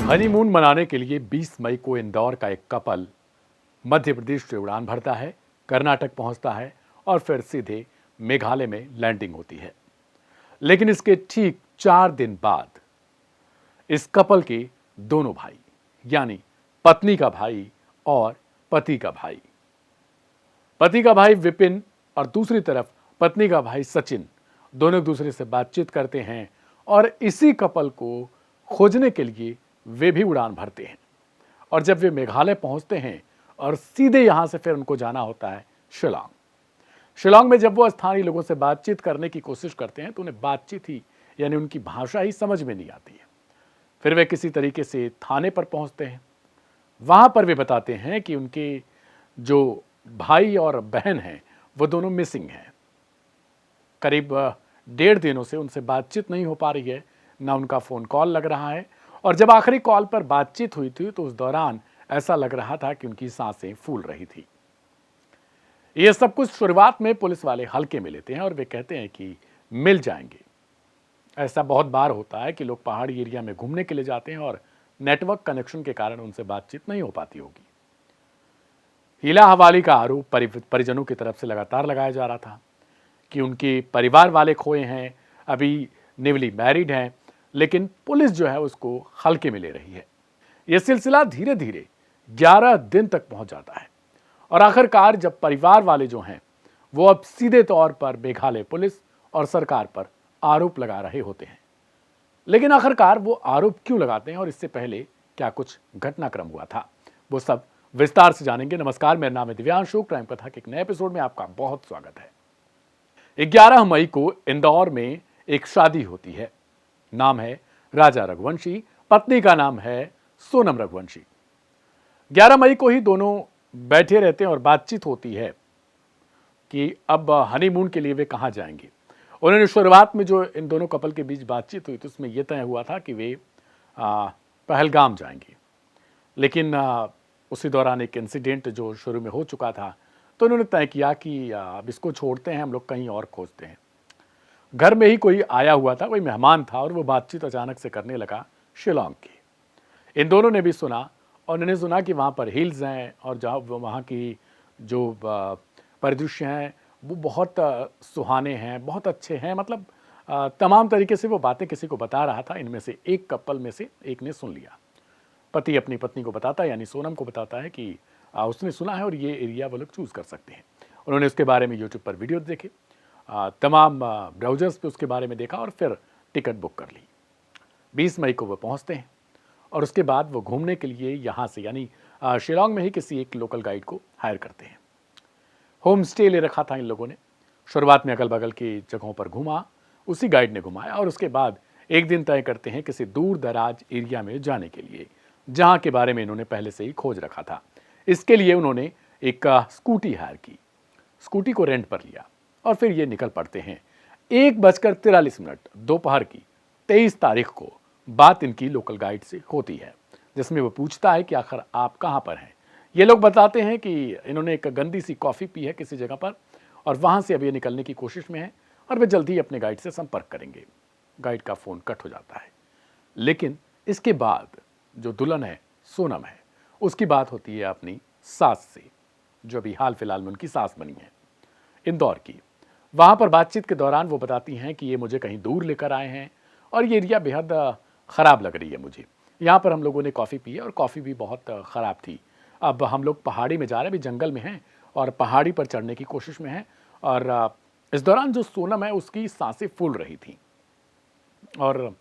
Honeymoon मनाने के लिए 20 मई को इंदौर का एक कपल मध्य प्रदेश से उड़ान भरता है, कर्नाटक पहुंचता है और फिर सीधे मेघालय में लैंडिंग होती है। लेकिन इसके ठीक 4 दिन बाद इस कपल के दोनों भाई, यानी पत्नी का भाई और पति का भाई विपिन और दूसरी तरफ पत्नी का भाई सचिन, दोनों एक दूसरे से बातचीत करते हैं और इसी कपल को खोजने के लिए वे भी उड़ान भरते हैं। और जब वे मेघालय पहुंचते हैं और सीधे यहां से फिर उनको जाना होता है शिलांग में जब वो स्थानीय लोगों से बातचीत करने की कोशिश करते हैं तो उन्हें बातचीत ही यानी उनकी भाषा ही समझ में नहीं आती है। फिर वे किसी तरीके से थाने पर पहुंचते हैं। वहां पर वे बताते हैं कि उनके जो भाई और बहन हैं वो दोनों मिसिंग हैं। करीब 1.5 दिनों से उनसे बातचीत नहीं हो पा रही है, ना उनका फोन कॉल लग रहा है। और जब आखिरी कॉल पर बातचीत हुई थी तो उस दौरान ऐसा लग रहा था कि उनकी सांसें फूल रही थी। ये सब कुछ शुरुआत में पुलिस वाले हल्के में लेते हैं और वे कहते हैं कि मिल जाएंगे। ऐसा बहुत बार होता है कि लोग पहाड़ी एरिया में घूमने के लिए जाते हैं और नेटवर्क कनेक्शन के कारण उनसे बातचीत नहीं हो पाती होगी। हीला हवाली का आरोप परिजनों की तरफ से लगातार लगाया जा रहा था कि उनके परिवार वाले खोए हैं, अभी न्यूली मैरिड हैं, लेकिन पुलिस जो है उसको हल्के में ले रही है। यह सिलसिला धीरे धीरे 11 दिन तक पहुंच जाता है और आखिरकार जब परिवार वाले जो हैं वो अब सीधे तौर पर मेघालय पुलिस और सरकार पर आरोप लगा रहे होते हैं। लेकिन आखिरकार वो आरोप क्यों लगाते हैं और इससे पहले क्या कुछ घटनाक्रम हुआ था, वो सब विस्तार से जानेंगे। नमस्कार, मेरा नाम है दिव्यांशु। क्राइम कथा के एक नए एपिसोड में आपका बहुत स्वागत है। 11 मई को इंदौर में एक शादी होती है। नाम है राजा रघुवंशी, पत्नी का नाम है सोनम रघुवंशी। 11 मई को ही दोनों बैठे रहते हैं और बातचीत होती है कि अब हनीमून के लिए वे कहां जाएंगे। उन्होंने शुरुआत में जो इन दोनों कपल के बीच बातचीत हुई तो उसमें यह तय हुआ था कि वे पहलगाम जाएंगे। लेकिन उसी दौरान एक इंसिडेंट जो शुरू में हो चुका था तो उन्होंने तय किया कि अब इसको छोड़ते हैं, हम लोग कहीं और खोजते हैं। घर में ही कोई आया हुआ था, कोई मेहमान था और वो बातचीत अचानक से करने लगा शिलांग की। इन दोनों ने भी सुना और उन्होंने सुना कि वहाँ पर हिल्स हैं और जहाँ वहाँ की जो परिदृश्य हैं वो बहुत सुहाने हैं, बहुत अच्छे हैं। मतलब तमाम तरीके से वो बातें किसी को बता रहा था। इनमें से एक कपल में से एक ने सुन लिया। पति अपनी पत्नी को बताता है, यानी सोनम को बताता है कि उसने सुना है और ये एरिया वो लोग चूज़ कर सकते हैं। उन्होंने उसके बारे में यूट्यूब पर वीडियो देखे, तमाम ब्राउजर्स पे उसके बारे में देखा और फिर टिकट बुक कर ली। 20 मई को वो पहुंचते हैं और उसके बाद वो घूमने के लिए यहाँ से यानी शिलांग में ही किसी एक लोकल गाइड को हायर करते हैं। होम स्टे ले रखा था इन लोगों ने। शुरुआत में अगल बगल की जगहों पर घूमा, उसी गाइड ने घुमाया और उसके बाद एक दिन तय करते हैं किसी दूर दराज एरिया में जाने के लिए, जहाँ के बारे में इन्होंने पहले से ही खोज रखा था। इसके लिए उन्होंने एक स्कूटी हायर की, स्कूटी को रेंट पर लिया और फिर ये निकल पड़ते हैं। 1:43 दोपहर की 23 तारीख को बात इनकी लोकल गाइड से होती है, जिसमें वो पूछता है कि आखिर आप कहाँ पर हैं। ये लोग बताते हैं कि इन्होंने एक गंदी सी कॉफ़ी पी है किसी जगह पर और वहाँ से अब ये निकलने की कोशिश में है और वे जल्दी ही अपने गाइड से संपर्क करेंगे। गाइड का फ़ोन कट हो जाता है। लेकिन इसके बाद जो दुल्हन है सोनम है, उसकी बात होती है अपनी सास से, जो अभी हाल फिलहाल में उनकी सास बनी है, इंदौर की। वहाँ पर बातचीत के दौरान वो बताती हैं कि ये मुझे कहीं दूर लेकर आए हैं और ये एरिया बेहद ख़राब लग रही है मुझे। यहाँ पर हम लोगों ने कॉफ़ी पी है और कॉफ़ी भी बहुत ख़राब थी। अब हम लोग पहाड़ी में जा रहे हैं, अभी जंगल में हैं और पहाड़ी पर चढ़ने की कोशिश में हैं। और इस दौरान जो सोनम है उसकी सांसें फूल रही थी और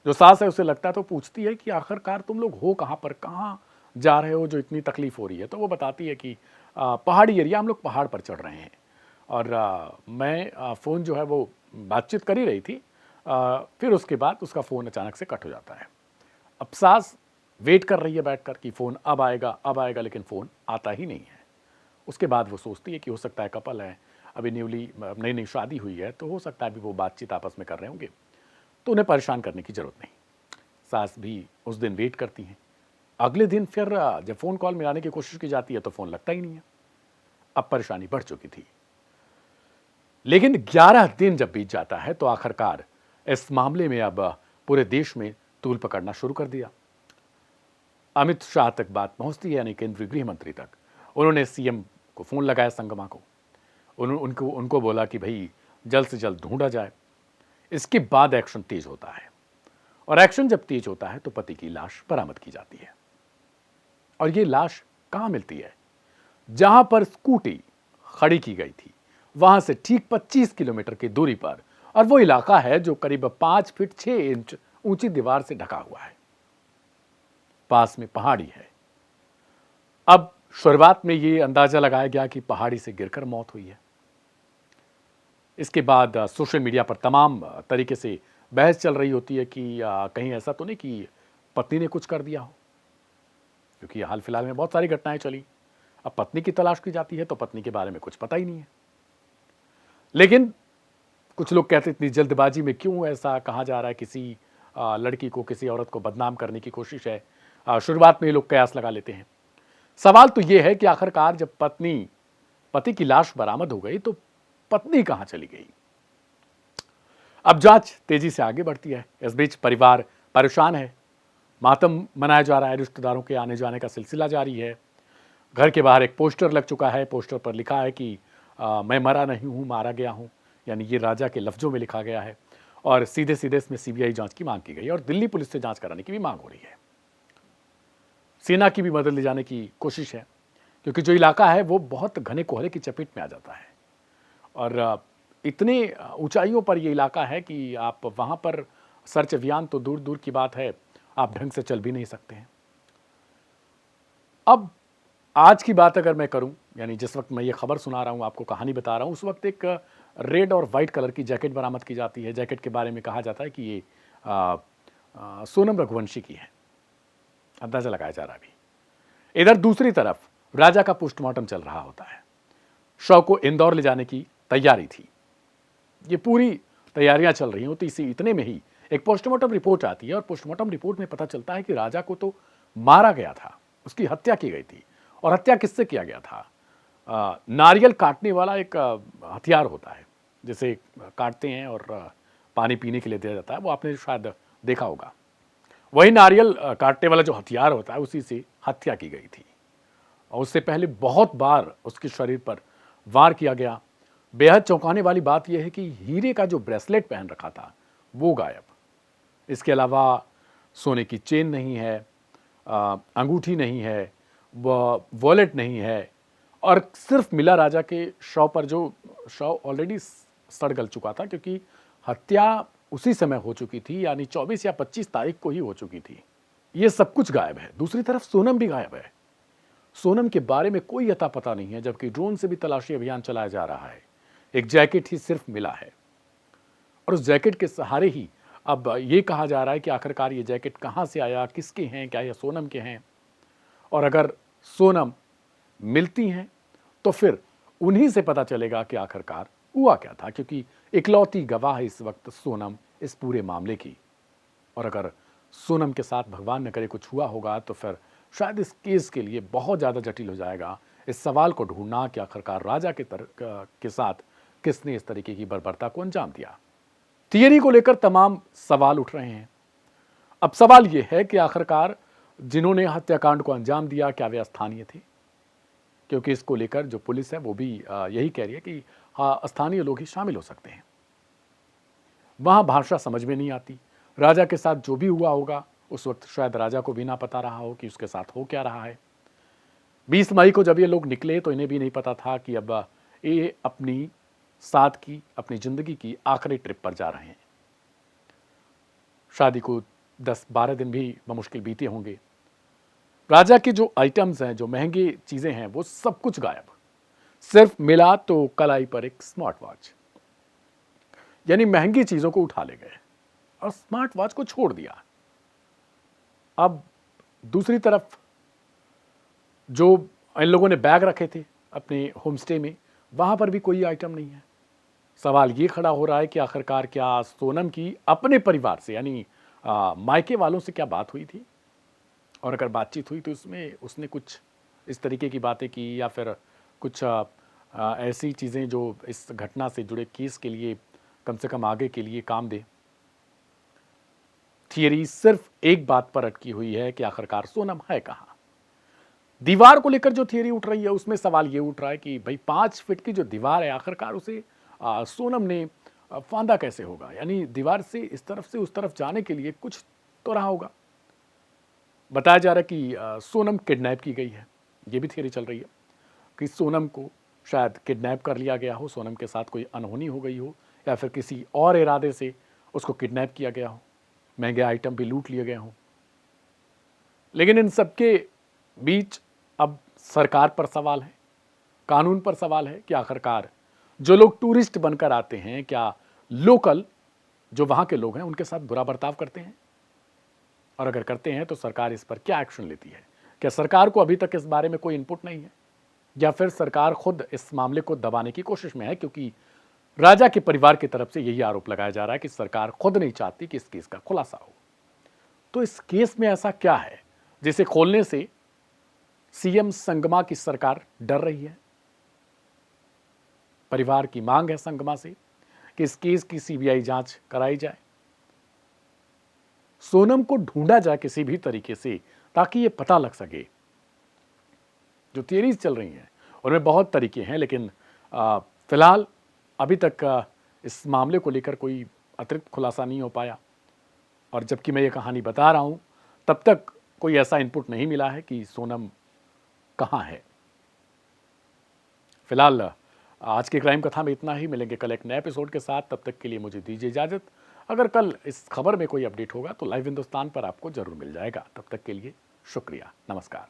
जो सास है उसे लगता है तो पूछती है कि आखिरकार तुम लोग हो कहाँ पर, कहाँ जा रहे हो जो इतनी तकलीफ़ हो रही है। तो वो बताती है कि पहाड़ी एरिया, हम लोग पहाड़ पर चढ़ रहे हैं और मैं फ़ोन जो है वो बातचीत कर ही रही थी। फिर उसके बाद उसका फ़ोन अचानक से कट हो जाता है। अब सास वेट कर रही है बैठकर कि फ़ोन अब आएगा, लेकिन फ़ोन आता ही नहीं है। उसके बाद वो सोचती है कि हो सकता है कपल है, अभी नई शादी हुई है, तो हो सकता है अभी वो बातचीत आपस में कर रहे होंगे, तो उन्हें परेशान करने की ज़रूरत नहीं। सास भी उस दिन वेट करती हैं। अगले दिन फिर जब फ़ोन कॉल मिलाने की कोशिश की जाती है तो फ़ोन लगता ही नहीं है। अब परेशानी बढ़ चुकी थी। लेकिन 11 दिन जब बीत जाता है तो आखिरकार इस मामले में अब पूरे देश में तूल पकड़ना शुरू कर दिया। अमित शाह तक बात पहुंचती है, यानी केंद्रीय गृह मंत्री तक। उन्होंने सीएम को फोन लगाया, संगमा को। उनको बोला कि भाई जल्द से जल्द ढूंढा जाए। इसके बाद एक्शन तेज होता है, और एक्शन जब तेज होता है तो पति की लाश बरामद की जाती है। और ये लाश कहां मिलती है? जहां पर स्कूटी खड़ी की गई थी, वहां से ठीक 25 किलोमीटर की दूरी पर, और वो इलाका है जो करीब 5 फीट 6 इंच ऊंची दीवार से ढका हुआ है। पास में पहाड़ी है। अब शुरुआत में ये अंदाजा लगाया गया कि पहाड़ी से गिरकर मौत हुई है। इसके बाद सोशल मीडिया पर तमाम तरीके से बहस चल रही होती है कि कहीं ऐसा तो नहीं कि पत्नी ने कुछ कर दिया हो, क्योंकि हाल फिलहाल में बहुत सारी घटनाएं चली। अब पत्नी की तलाश की जाती है तो पत्नी के बारे में कुछ पता ही नहीं है। लेकिन कुछ लोग कहते हैं इतनी जल्दबाजी में क्यों ऐसा कहा जा रहा है, किसी लड़की को, किसी औरत को बदनाम करने की कोशिश है। शुरुआत में ये लोग कयास लगा लेते हैं। सवाल तो ये है कि आखिरकार जब पति की लाश बरामद हो गई तो पत्नी कहां चली गई? अब जांच तेजी से आगे बढ़ती है। इस बीच परिवार परेशान है, मातम मनाया जा रहा है, रिश्तेदारों के आने जाने का सिलसिला जारी है। घर के बाहर एक पोस्टर लग चुका है। पोस्टर पर लिखा है कि मैं मरा नहीं हूं, मारा गया हूं, यानी ये राजा के लफ्जों में लिखा गया है। और सीधे सीधे इसमें सीबीआई जांच की मांग की गई है, और दिल्ली पुलिस से जांच कराने की भी मांग हो रही है। सेना की भी मदद ले जाने की कोशिश है, क्योंकि जो इलाका है वो बहुत घने कोहरे की चपेट में आ जाता है, और इतने ऊंचाइयों पर ये इलाका है कि आप वहां पर सर्च अभियान तो दूर दूर की बात है, आप ढंग से चल भी नहीं सकते हैं। अब आज की बात अगर मैं करूं, यानी जिस वक्त मैं ये खबर सुना रहा हूं, आपको कहानी बता रहा हूं, उस वक्त एक रेड और वाइट कलर की जैकेट बरामद की जाती है। जैकेट के बारे में कहा जाता है कि ये सोनम रघुवंशी की है, अंदाजा लगाया जा रहा है अभी। इधर दूसरी तरफ राजा का पोस्टमार्टम चल रहा होता है। शव को इंदौर ले जाने की तैयारी थी। ये पूरी तैयारियां चल रही होती, इसी इतने में ही एक पोस्टमार्टम रिपोर्ट आती है, और पोस्टमार्टम रिपोर्ट में पता चलता है कि राजा को तो मारा गया था, उसकी हत्या की गई थी। और हत्या किससे किया गया था? नारियल काटने वाला एक हथियार होता है, जिसे काटते हैं और पानी पीने के लिए दिया जाता है, वो आपने शायद देखा होगा। वही नारियल काटने वाला जो हथियार होता है, उसी से हत्या की गई थी। और उससे पहले बहुत बार उसके शरीर पर वार किया गया। बेहद चौंकाने वाली बात यह है कि हीरे का जो ब्रेसलेट पहन रखा था वो गायब। इसके अलावा सोने की चेन नहीं है, अंगूठी नहीं है, वॉलेट नहीं है, और सिर्फ मिला राजा के शव पर, जो शव ऑलरेडी सड़ गल चुका था, क्योंकि हत्या उसी समय हो चुकी थी, यानी 24 या 25 तारीख को ही हो चुकी थी। ये सब कुछ गायब है। दूसरी तरफ सोनम भी गायब है। सोनम के बारे में कोई अता पता नहीं है, जबकि ड्रोन से भी तलाशी अभियान चलाया जा रहा है। एक जैकेट ही सिर्फ मिला है, और उस जैकेट के सहारे ही अब ये कहा जा रहा है कि आखिरकार ये जैकेट कहां से आया, किसके हैं, क्या ये सोनम के हैं। और अगर सोनम मिलती हैं तो फिर उन्हीं से पता चलेगा कि आखिरकार हुआ क्या था, क्योंकि इकलौती गवाह है इस वक्त सोनम इस पूरे मामले की। और अगर सोनम के साथ भगवान न करे कुछ हुआ होगा तो फिर शायद इस केस के लिए बहुत ज़्यादा जटिल हो जाएगा इस सवाल को ढूंढना कि आखिरकार राजा के साथ किसने इस तरीके की बर्बरता को अंजाम दिया। थियरी को लेकर तमाम सवाल उठ रहे हैं। अब सवाल यह है कि आखिरकार जिन्होंने हत्याकांड को अंजाम दिया, क्या वे स्थानीय थे? क्योंकि इसको लेकर जो पुलिस है वो भी यही कह रही है कि हाँ, स्थानीय लोग ही शामिल हो सकते हैं। वहां भाषा समझ में नहीं आती। राजा के साथ जो भी हुआ होगा, उस वक्त शायद राजा को भी ना पता रहा हो कि उसके साथ हो क्या रहा है। 20 मई को जब ये लोग निकले तो इन्हें भी नहीं पता था कि अब ये अपनी साथ की, अपनी जिंदगी की आखिरी ट्रिप पर जा रहे हैं। शादी को 10-12 दिन भी बमुश्किल बीते होंगे। राजा के जो आइटम्स हैं, जो महंगी चीजें हैं, वो सब कुछ गायब। सिर्फ मिला तो कलाई पर एक स्मार्ट वॉच, यानी महंगी चीजों को उठा ले गए और स्मार्ट वॉच को छोड़ दिया। अब दूसरी तरफ जो इन लोगों ने बैग रखे थे अपने होमस्टे में, वहां पर भी कोई आइटम नहीं है। सवाल ये खड़ा हो रहा है कि आखिरकार क्या सोनम की अपने परिवार से, यानी मायके वालों से क्या बात हुई थी, और अगर बातचीत हुई तो उसमें उसने कुछ इस तरीके की बातें की, या फिर कुछ ऐसी चीज़ें जो इस घटना से जुड़े केस के लिए कम से कम आगे के लिए काम दे। थियरी सिर्फ एक बात पर अटकी हुई है कि आखिरकार सोनम है कहां। दीवार को लेकर जो थियरी उठ रही है उसमें सवाल ये उठ रहा है कि भाई 5 फीट की जो दीवार है आखिरकार उसे सोनम ने फांदा कैसे होगा। यानी दीवार से इस तरफ से उस तरफ जाने के लिए कुछ तो रहा होगा। बताया जा रहा है कि सोनम किडनैप की गई है। ये भी थियरी चल रही है कि सोनम को शायद किडनैप कर लिया गया हो, सोनम के साथ कोई अनहोनी हो गई हो, या फिर किसी और इरादे से उसको किडनैप किया गया हो, महंगे आइटम भी लूट लिए गए हों। लेकिन इन सबके बीच अब सरकार पर सवाल है, कानून पर सवाल है कि आखिरकार जो लोग टूरिस्ट बनकर आते हैं, क्या लोकल जो वहां के लोग हैं उनके साथ बुरा बर्ताव करते हैं, और अगर करते हैं तो सरकार इस पर क्या एक्शन लेती है। क्या सरकार को अभी तक इस बारे में कोई इनपुट नहीं है, या फिर सरकार खुद इस मामले को दबाने की कोशिश में है, क्योंकि राजा के परिवार की तरफ से यही आरोप लगाया जा रहा है कि सरकार खुद नहीं चाहती कि इस केस का खुलासा हो। तो इस केस में ऐसा क्या है जिसे खोलने से सीएम संगमा की सरकार डर रही है। परिवार की मांग है संगमा से कि इस केस की सीबीआई जांच कराई जाए, सोनम को ढूंढा जाए किसी भी तरीके से, ताकि ये पता लग सके। जो थियरीज चल रही हैं उनमें बहुत तरीके हैं, लेकिन फिलहाल अभी तक इस मामले को लेकर कोई अतिरिक्त खुलासा नहीं हो पाया। और जबकि मैं ये कहानी बता रहा हूं तब तक कोई ऐसा इनपुट नहीं मिला है कि सोनम कहां है। फिलहाल आज के क्राइम कथा में इतना ही। मिलेंगे कल एक नए एपिसोड के साथ, तब तक के लिए मुझे दीजिए इजाजत। अगर कल इस खबर में कोई अपडेट होगा तो लाइव हिंदुस्तान पर आपको जरूर मिल जाएगा। तब तक के लिए शुक्रिया, नमस्कार।